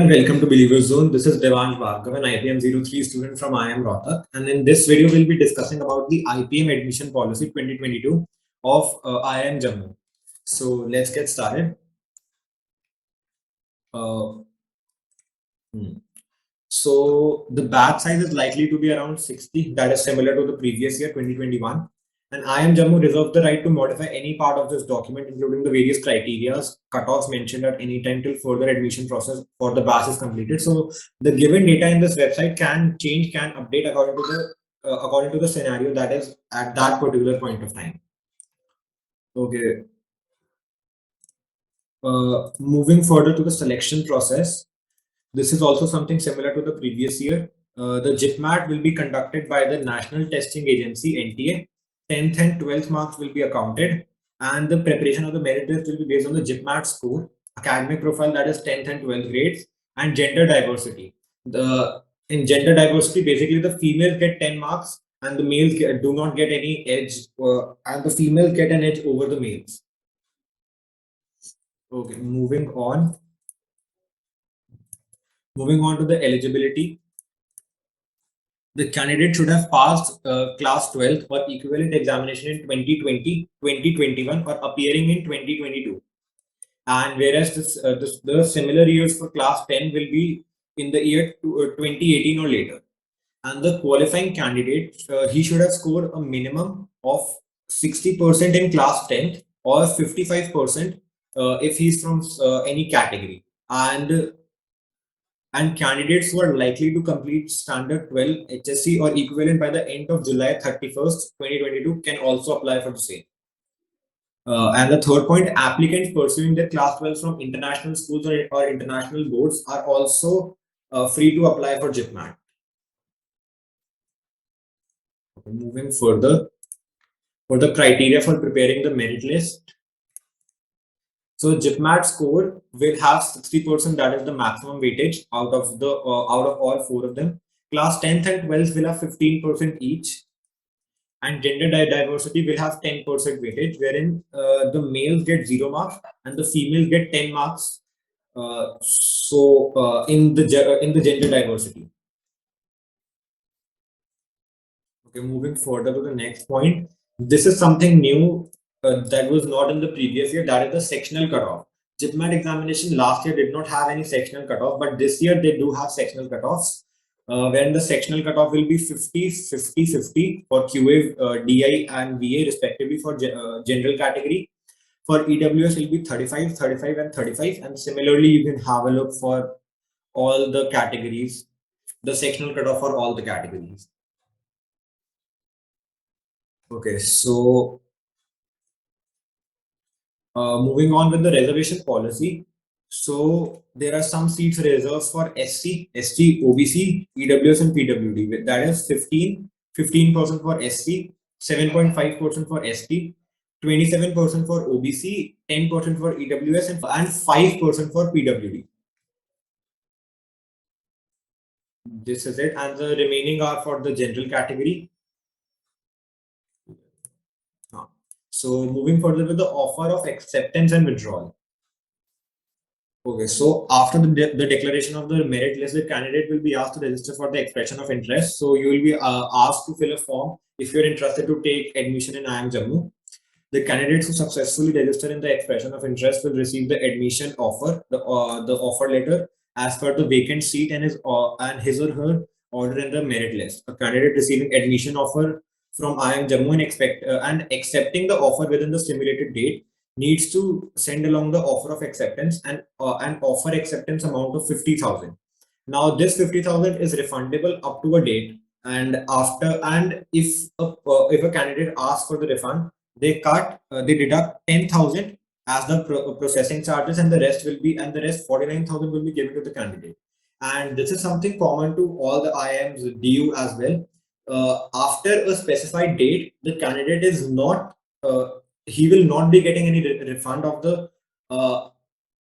and welcome to Believer Zone. This is Devansh Bhargav, an IPM 03 student from IIM Rohtak. And in this video, we'll be discussing about the IPM admission policy 2022 of IIM Jammu. So let's get started. Uh, So the batch size is likely to be around 60. That is similar to the previous year, 2021. And IIM Jammu reserves the right to modify any part of this document, including the various criteria, cutoffs mentioned at any time till further admission process for the batch is completed. So the given data in this website can change, can update according to the scenario that is at that particular point of time. Okay. Moving further to the selection process. This is also something similar to the previous year. The JIPMAT will be conducted by the National Testing Agency, NTA. 10th and 12th marks will be accounted, and the preparation of the merit list will be based on the JIPMAT score, academic profile, that is 10th and 12th grades, and gender diversity. In gender diversity, basically the females get 10 marks and the males do not get any edge, and the females get an edge over the males. Okay, moving on. Moving on to the eligibility. The candidate should have passed class 12th or equivalent examination in 2020, 2021 or appearing in 2022. And whereas the similar years for class 10 will be in the year 2018 or later. And the qualifying candidate, he should have scored a minimum of 60% in class 10th or 55% if he's from any category. And candidates who are likely to complete standard 12 HSC or equivalent by the end of July 31st, 2022 can also apply for the same. And the third point, applicants pursuing their class 12 from international schools or international boards are also free to apply for JIPMAT. Okay, moving further, for the criteria for preparing the merit list. So JIPMAT score will have 60%, that is the maximum weightage out of all four of them. Class 10th and 12th will have 15% each, and gender diversity will have 10% weightage, wherein the males get 0 marks and the females get 10 marks. In the gender diversity. Okay, moving further to the next point. This is something new that was not in the previous year. That is the sectional cutoff. JIPMAT examination last year did not have any sectional cutoff, but this year they do have sectional cutoffs. When the sectional cutoff will be 50, 50, 50 for QA, DI, and VA respectively for general category. For EWS, it will be 35, 35, and 35. And similarly, you can have a look for all the categories, the sectional cutoff for all the categories. Okay, so moving on with the reservation policy. So there are some seats reserved for SC, ST, OBC, EWS, and PWD. That is 15% for SC, 7.5% for ST, 27% for OBC, 10% for EWS, and 5% for PWD. This is it, and the remaining are for the general category. So moving further with the offer of acceptance and withdrawal. Okay, so after the declaration of the merit list, the candidate will be asked to register for the expression of interest. So you will be asked to fill a form if you're interested to take admission in IIM Jammu. The candidates who successfully register in the expression of interest will receive the admission offer, the offer letter as per the vacant seat and his or her order in the merit list. A candidate receiving admission offer from IIM Jammu and accepting the offer within the stimulated date needs to send along the offer of acceptance and an offer acceptance amount of 50,000. Now this 50,000 is refundable up to a date, and if a candidate asks for the refund, they deduct 10,000 as the processing charges, and the rest 49,000 will be given to the candidate. And this is something common to all the IIMs, DU as well. After a specified date, the candidate is not he will not be getting any refund of the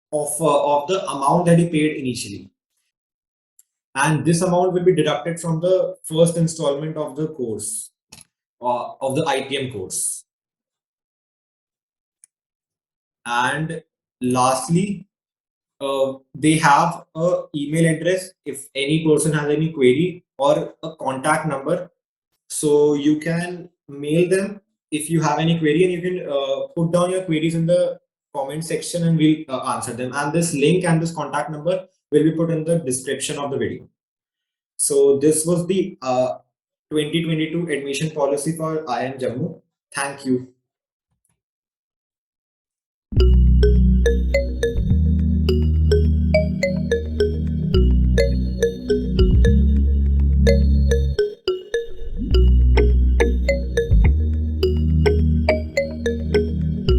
amount that he paid initially, and this amount will be deducted from the first installment of the course of the IPM course. And lastly, they have a email address if any person has any query, or a contact number. So you can mail them if you have any query, and you can put down your queries in the comment section, and we'll answer them. And this link and this contact number will be put in the description of the video. So this was the 2022 admission policy for IIM Jammu. Thank you.